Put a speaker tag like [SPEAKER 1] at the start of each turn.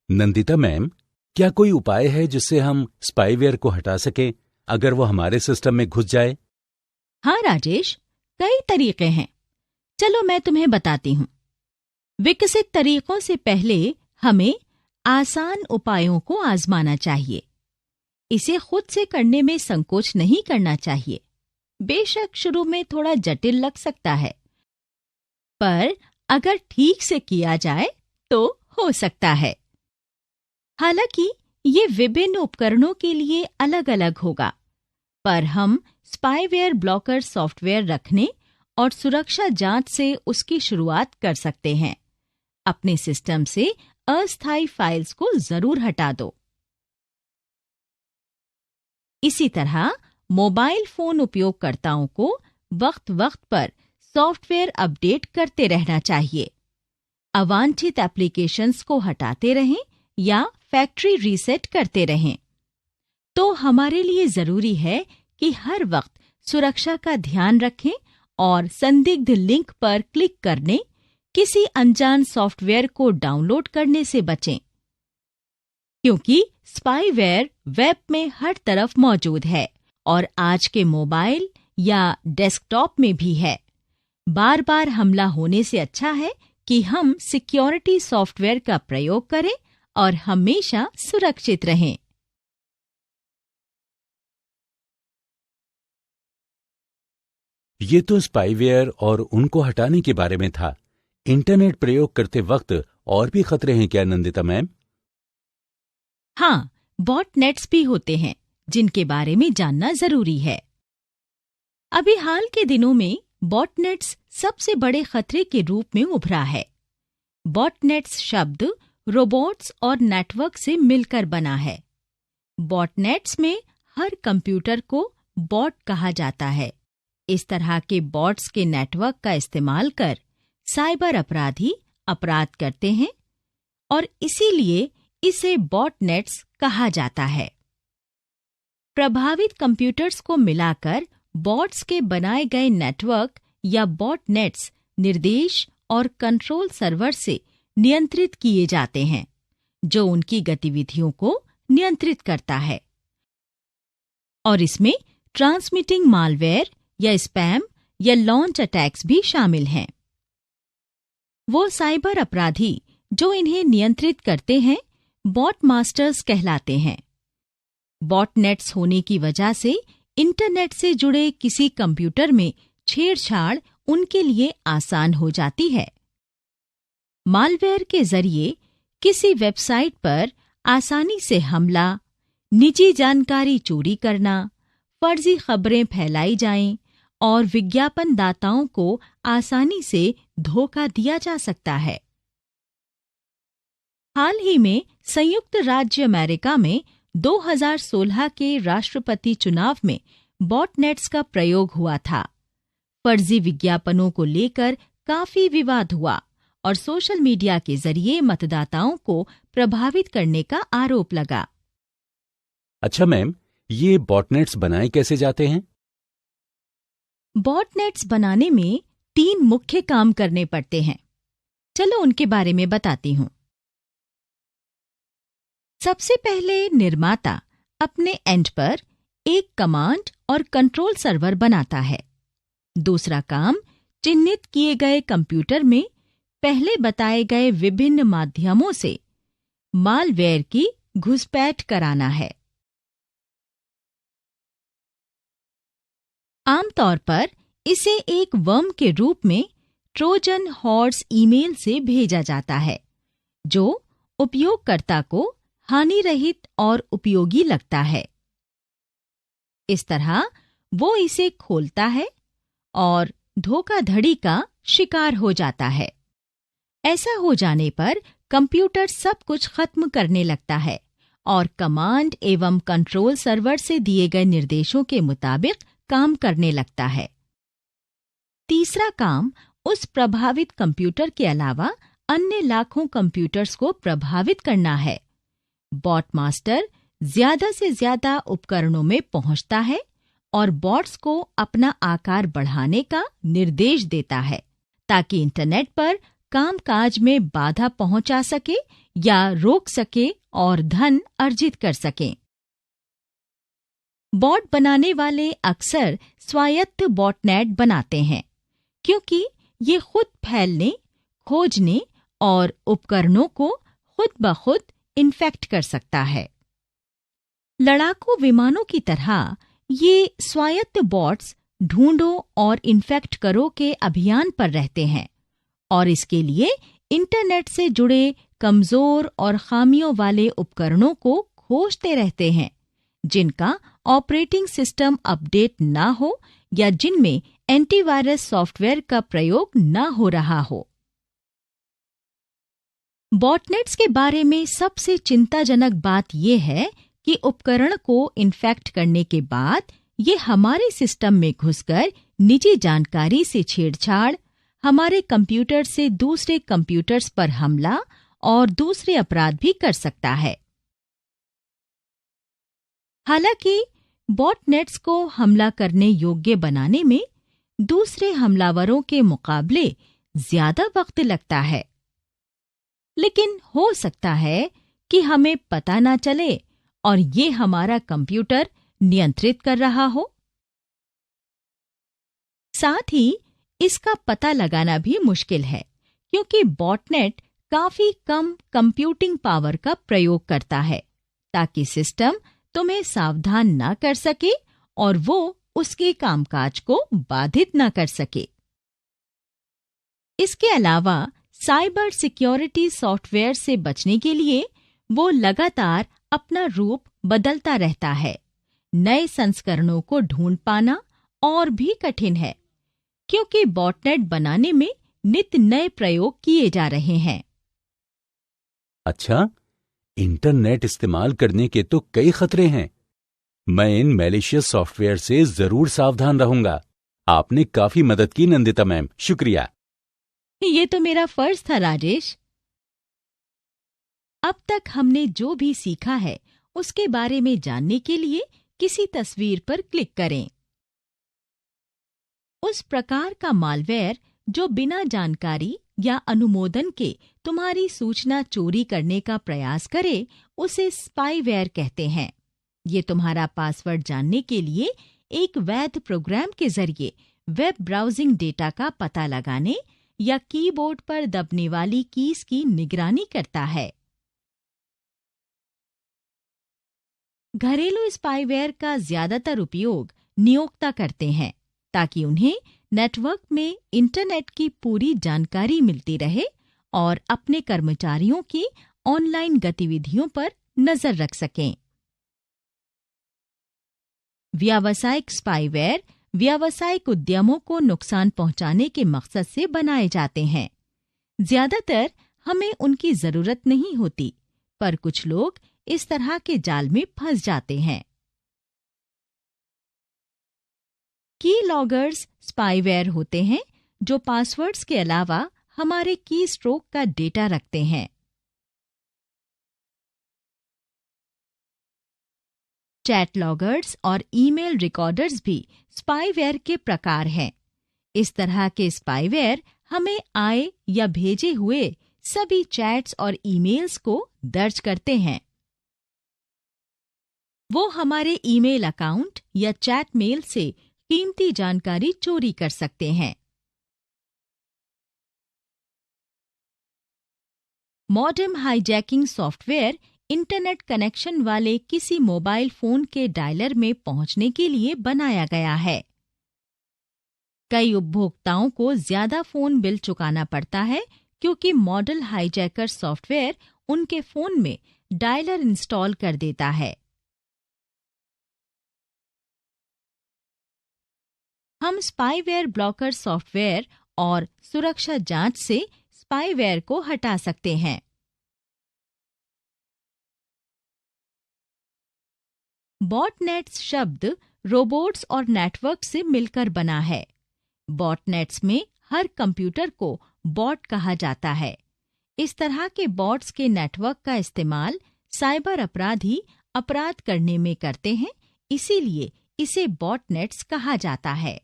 [SPEAKER 1] Nandita ma'am, क्या कोई उपाय है जिससे हम स्पाईवेयर को हटा सकें अगर वो हमारे सिस्टम में घुस जाए?
[SPEAKER 2] हाँ राजेश, कई तरीके हैं। चलो मैं तुम्हें बताती हूँ। विकसित तरीकों से पहले हमें आसान उपायों को आजमाना चाहिए। इसे खुद से करने में संकोच नहीं करना चाहिए। बेशक शुरू में थोड़ा जटिल लग सकता है, पर अगर ठीक से किया जाए तो हो सकता है। हालांकि ये विभिन्न उपकरणों के लिए अलग-अलग होगा, पर हम स्पाईवेयर ब्लॉकर सॉफ्टवेयर रखने और सुरक्षा जांच से उसकी शुरुआत कर सकते हैं। अपने सिस्टम से अस्थायी फाइल्स को जरूर हटा दो। इसी तरह मोबाइल फोन उपयोगकर्ताओं को वक्त-वक्त पर सॉफ्टवेयर अपडेट करते रहना चाहिए। अवांछित एप्लीकेशंस को हटाते रहें या फैक्ट्री रीसेट करते रहें। तो हमारे लिए जरूरी है कि हर वक्त सुरक्षा का ध्यान रखें और संदिग्ध लिंक पर क्लिक करने, किसी अनजान सॉफ्टवेयर को डाउनलोड करने से बचें, क्योंकि स्पाईवेयर वेब में हर तरफ मौजूद है और आज के मोबाइल या डेस्कटॉप में भी है। बार बार हमला होने से अच्छा है कि हम सिक्योरिटी सॉफ्टवेयर का प्रयोग करें और हमेशा सुरक्षित रहें।
[SPEAKER 1] ये तो स्पाईवेयर और उनको हटाने के बारे में था। इंटरनेट प्रयोग करते वक्त और भी खतरे हैं क्या नंदिता मैम?
[SPEAKER 2] हाँ, बॉटनेट्स भी होते हैं जिनके बारे में जानना जरूरी है। अभी हाल के दिनों में बॉटनेट्स सबसे बड़े खतरे के रूप में उभरा है। बॉटनेट्स शब्द रोबोट्स और नेटवर्क से मिलकर बना है। बॉटनेट्स में हर कंप्यूटर को बॉट कहा जाता है। इस तरह के बॉट्स के नेटवर्क का इस्तेमाल कर साइबर अपराधी अपराध करते हैं और इसीलिए इसे बॉटनेट्स कहा जाता है। प्रभावित कंप्यूटर्स को मिलाकर बॉट्स के बनाए गए नेटवर्क या बॉटनेट्स निर्देश और कंट्रोल सर्वर से नियंत्रित किए जाते हैं, जो उनकी गतिविधियों को नियंत्रित करता है। और इसमें ट्रांसमिटिंग मालवेयर या स्पैम या लॉन्च अटैक्स भी शामिल हैं। वो साइबर अपराधी जो इन्हें नियंत्रित करते हैं बॉट मास्टर्स कहलाते हैं। बॉटनेट्स होने की वजह से इंटरनेट से जुड़े किसी कंप्यूटर में छेड़छाड़ उनके लिए आसान हो जाती है। मालवेयर के जरिए किसी वेबसाइट पर आसानी से हमला, निजी जानकारी चोरी करना, फर्जी खबरें फैलाई जाएं और विज्ञापन दाताओं को आसानी से धोखा दिया जा सकता है। हाल ही में संयुक्त राज्य अमेरिका में 2016 के राष्ट्रपति चुनाव में बॉटनेट्स का प्रयोग हुआ था। फर्जी विज्ञापनों को लेकर काफी विवाद हुआ और सोशल मीडिया के जरिए मतदाताओं को प्रभावित करने का आरोप लगा।
[SPEAKER 1] अच्छा मैम, ये बॉटनेट्स बनाए कैसे जाते हैं?
[SPEAKER 2] बॉटनेट्स बनाने में 3 मुख्य काम करने पड़ते हैं। चलो उनके बारे में बताती हूँ। सबसे पहले निर्माता अपने एंड पर एक कमांड और कंट्रोल सर्वर बनाता है। दूसरा काम चिन्हित किए गए कंप्यूटर में पहले बताए गए विभिन्न माध्यमों से मालवेयर की घुसपैठ कराना है। आमतौर पर इसे एक वर्म के रूप में ट्रोजन हॉर्स ईमेल से भेजा जाता है, जो उपयोगकर्ता को हानि रहित और उपयोगी लगता है। इस तरह वो इसे खोलता है और धोखाधड़ी का शिकार हो जाता है। ऐसा हो जाने पर कंप्यूटर सब कुछ खत्म करने लगता है और कमांड एवं कंट्रोल सर्वर से दिए गए निर्देशों के मुताबिक काम करने लगता है। तीसरा काम उस प्रभावित कंप्यूटर के अलावा अन्य लाखों कंप्यूटर्स को प्रभावित करना है। बॉट मास्टर ज्यादा से ज्यादा उपकरणों में पहुंचता है और बॉट्स को अपना आकार बढ़ाने का निर्देश देता है, ताकि इंटरनेट पर कामकाज में बाधा पहुंचा सके या रोक सके और धन अर्जित कर सकें। बॉट बनाने वाले अक्सर स्वायत्त बॉटनेट बनाते हैं, क्योंकि ये खुद फैलने, खोजने और उपकरणों को खुद ब खुद इन्फेक्ट कर सकता है। लड़ाकू विमानों की तरह ये स्वायत्त बॉट्स ढूंढो और इन्फेक्ट करो के अभियान पर रहते हैं और इसके लिए इंटरनेट से जुड़े कमजोर और खामियों वाले उपकरणों को खोजते रहते हैं, जिनका ऑपरेटिंग सिस्टम अपडेट ना हो या जिनमें एंटीवायरस सॉफ्टवेयर का प्रयोग न हो रहा हो। बॉटनेट्स के बारे में सबसे चिंताजनक बात यह है कि उपकरण को इन्फेक्ट करने के बाद ये हमारे सिस्टम में घुसकर निजी जानकारी से छेड़छाड़, हमारे कंप्यूटर से दूसरे कंप्यूटर्स पर हमला और दूसरे अपराध भी कर सकता है। हालांकि बॉटनेट्स को हमला करने योग्य बनाने में दूसरे हमलावरों के मुकाबले ज्यादा वक्त लगता है, लेकिन हो सकता है कि हमें पता ना चले और ये हमारा कंप्यूटर नियंत्रित कर रहा हो। साथ ही इसका पता लगाना भी मुश्किल है, क्योंकि बॉटनेट काफी कम कंप्यूटिंग पावर का प्रयोग करता है ताकि सिस्टम तुम्हें सावधान ना कर सके और वो उसके कामकाज को बाधित ना कर सके। इसके अलावा साइबर सिक्योरिटी सॉफ्टवेयर से बचने के लिए वो लगातार अपना रूप बदलता रहता है। नए संस्करणों को ढूंढ पाना और भी कठिन है, क्योंकि बॉटनेट बनाने में नित नए प्रयोग किए जा रहे हैं।
[SPEAKER 1] अच्छा, इंटरनेट इस्तेमाल करने के तो कई खतरे हैं। मैं इन मैलिशियस सॉफ्टवेयर से जरूर सावधान रहूंगा। आपने काफी मदद की नंदिता मैम, शुक्रिया।
[SPEAKER 2] ये तो मेरा फर्ज था राजेश। अब तक हमने जो भी सीखा है उसके बारे में जानने के लिए किसी तस्वीर पर क्लिक करें। उस प्रकार का मालवेयर जो बिना जानकारी या अनुमोदन के तुम्हारी सूचना चोरी करने का प्रयास करे, उसे स्पाईवेयर कहते हैं। ये तुम्हारा पासवर्ड जानने के लिए एक वैध प्रोग्राम के जरिए वेब ब्राउजिंग डेटा का पता लगाने या कीबोर्ड पर दबने वाली कीज की निगरानी करता है। घरेलू स्पाईवेयर का ज्यादातर उपयोग नियोक्ता करते हैं ताकि उन्हें नेटवर्क में इंटरनेट की पूरी जानकारी मिलती रहे और अपने कर्मचारियों की ऑनलाइन गतिविधियों पर नजर रख सकें। व्यावसायिक स्पाईवेयर व्यावसायिक उद्यमों को नुकसान पहुंचाने के मकसद से बनाए जाते हैं। ज्यादातर हमें उनकी जरूरत नहीं होती, पर कुछ लोग इस तरह के जाल में फंस जाते हैं। की लॉगर्स स्पाईवेयर होते हैं जो पासवर्ड्स के अलावा हमारे की स्ट्रोक का डेटा रखते हैं। चैट लॉगर्स और ईमेल रिकॉर्डर्स भी स्पाईवेयर के प्रकार हैं। इस तरह के स्पाईवेयर हमें आए या भेजे हुए सभी चैट्स और ईमेल्स को दर्ज करते हैं। वो हमारे ईमेल अकाउंट या चैट मेल से कीमती जानकारी चोरी कर सकते हैं। Modem hijacking software internet connection वाले किसी मोबाइल फोन के डायलर में पहुंचने के लिए बनाया गया है। कई उपभोक्ताओं को ज्यादा फोन बिल चुकाना पड़ता है क्योंकि मॉडल हाईजैकर सॉफ्टवेयर उनके फोन में डायलर इंस्टॉल कर देता है। हम स्पाईवेयर ब्लॉकर सॉफ्टवेयर और सुरक्षा जांच से स्पाईवेयर को हटा सकते हैं। बॉटनेट्स शब्द रोबोट्स और नेटवर्क से मिलकर बना है। बॉटनेट्स में हर कंप्यूटर को बॉट कहा जाता है। इस तरह के बॉट्स के नेटवर्क का इस्तेमाल साइबर अपराधी अपराध करने में करते हैं, इसीलिए इसे बॉटनेट्स कहा जाता है।